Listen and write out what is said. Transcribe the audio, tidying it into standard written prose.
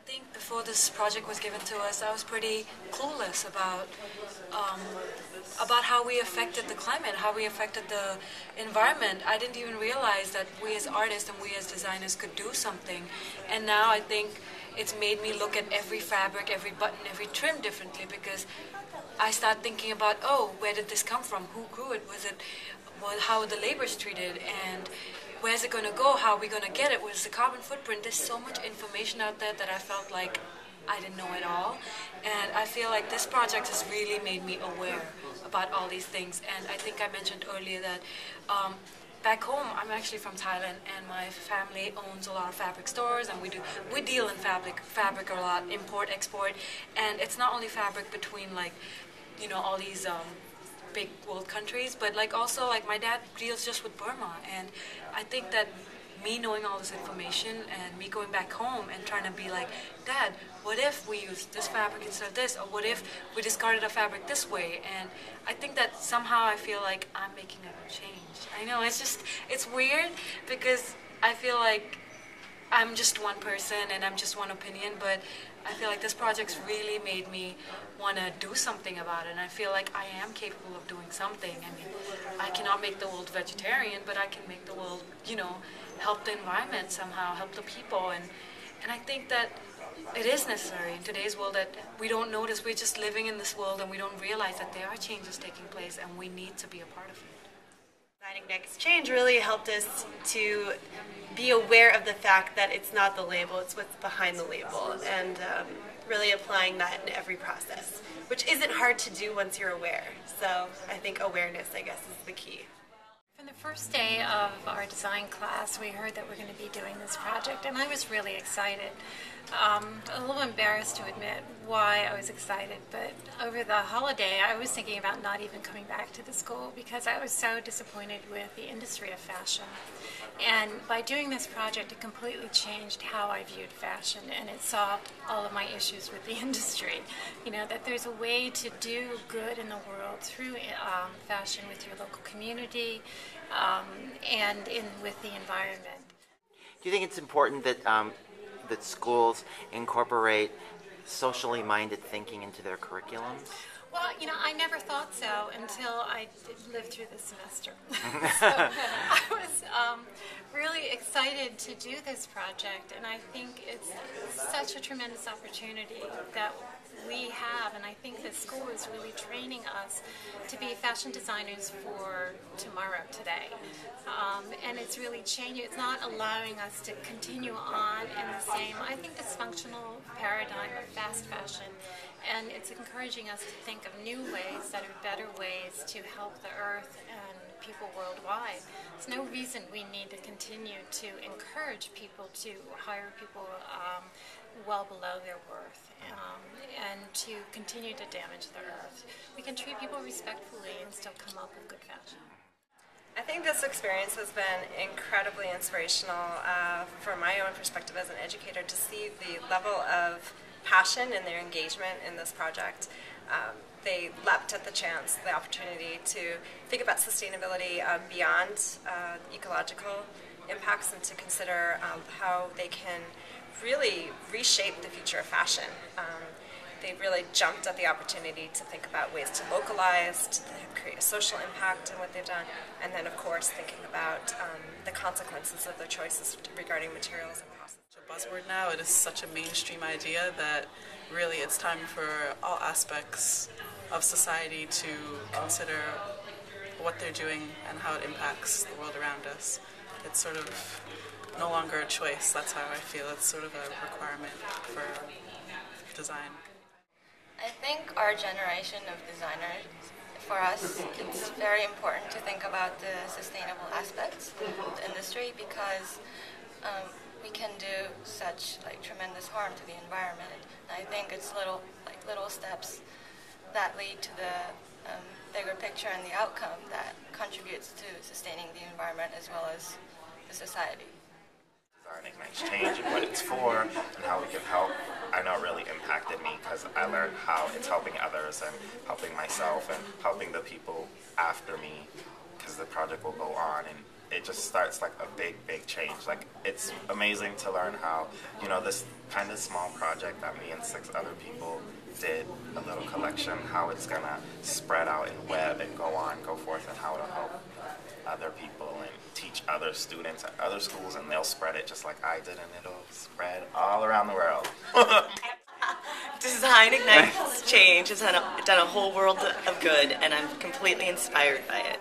think before this project was given to us, I was pretty clueless about how we affected the climate, how we affected the environment. I didn't even realize that we as artists and we as designers could do something. And now I think it's made me look at every fabric, every button, every trim differently, because I start thinking about, oh, where did this come from? Who grew it? How the labor's treated? And where's it going to go? How are we going to get it? What's the carbon footprint? There's so much information out there that I felt like I didn't know it all. And I feel like this project has really made me aware about all these things. And I think I mentioned earlier that back home, I'm actually from Thailand, and my family owns a lot of fabric stores, and we deal in fabric a lot, import, export. And it's not only fabric between, like, you know, all these big world countries, but like also like my dad deals just with Burma. And I think that me knowing all this information and me going back home and trying to be like, Dad, what if we use this fabric instead of this, or what if we discarded a fabric this way? And I think that somehow I feel like I'm making a change. I know, it's weird, because I feel like I'm just one person and I'm just one opinion, but I feel like this project's really made me want to do something about it, and I feel like I am capable of doing something. I mean, I cannot make the world vegetarian, but I can make the world, you know, help the environment somehow, help the people, and I think that it is necessary in today's world that we don't notice. We're just living in this world and we don't realize that there are changes taking place, and we need to be a part of it. Designing Next Change really helped us to be aware of the fact that it's not the label, it's what's behind the label, and really applying that in every process, which isn't hard to do once you're aware. So I think awareness, I guess, is the key. From the first day of our design class, we heard that we're going to be doing this project, and I was really excited. A little embarrassed to admit why I was excited, but over the holiday I was thinking about not even coming back to the school because I was so disappointed with the industry of fashion. And by doing this project, it completely changed how I viewed fashion, and it solved all of my issues with the industry. You know, that there's a way to do good in the world through fashion with your local community and with the environment. Do you think it's important that that schools incorporate socially minded thinking into their curriculums? Well, you know, I never thought so until I lived through this semester. So I was really excited to do this project, and I think it's such a tremendous opportunity that we have, and I think the school is really training us to be fashion designers for tomorrow, today. And it's really changing. It's not allowing us to continue on in the same, I think, dysfunctional paradigm of fast fashion. And it's encouraging us to think of new ways that are better ways to help the earth and people worldwide. There's no reason we need to continue to encourage people to hire people well below their worth and to continue to damage the earth. We can treat people respectfully and still come up with good fashion. I think this experience has been incredibly inspirational from my own perspective as an educator, to see the level of passion and their engagement in this project. They leapt at the chance, the opportunity to think about sustainability beyond ecological impacts, and to consider how they can really reshape the future of fashion. They really jumped at the opportunity to think about ways to localize, to create a social impact in what they've done, and then of course thinking about the consequences of their choices regarding materials and processes. Buzzword now. It is such a mainstream idea that really it's time for all aspects of society to consider what they're doing and how it impacts the world around us. It's sort of no longer a choice. That's how I feel. It's sort of a requirement for design. I think our generation of designers, for us, it's very important to think about the sustainable aspects of the industry, because we can do such tremendous harm to the environment. And I think it's little steps that lead to the bigger picture and the outcome that contributes to sustaining the environment as well as the society. Designing Next Change and what it's for and how we can help, I know it really impacted me, because I learned how it's helping others and helping myself and helping the people after me, because the project will go on and it just starts like a big change. Like, it's amazing to learn how, you know, this kind of small project that me and 6 other people did, a little collection, how it's gonna spread out in web and go forth, and how it'll help other people and teach other students at other schools, and they'll spread it just like I did, and it'll spread all around the world. Design Ignites Change has done a whole world of good, and I'm completely inspired by it.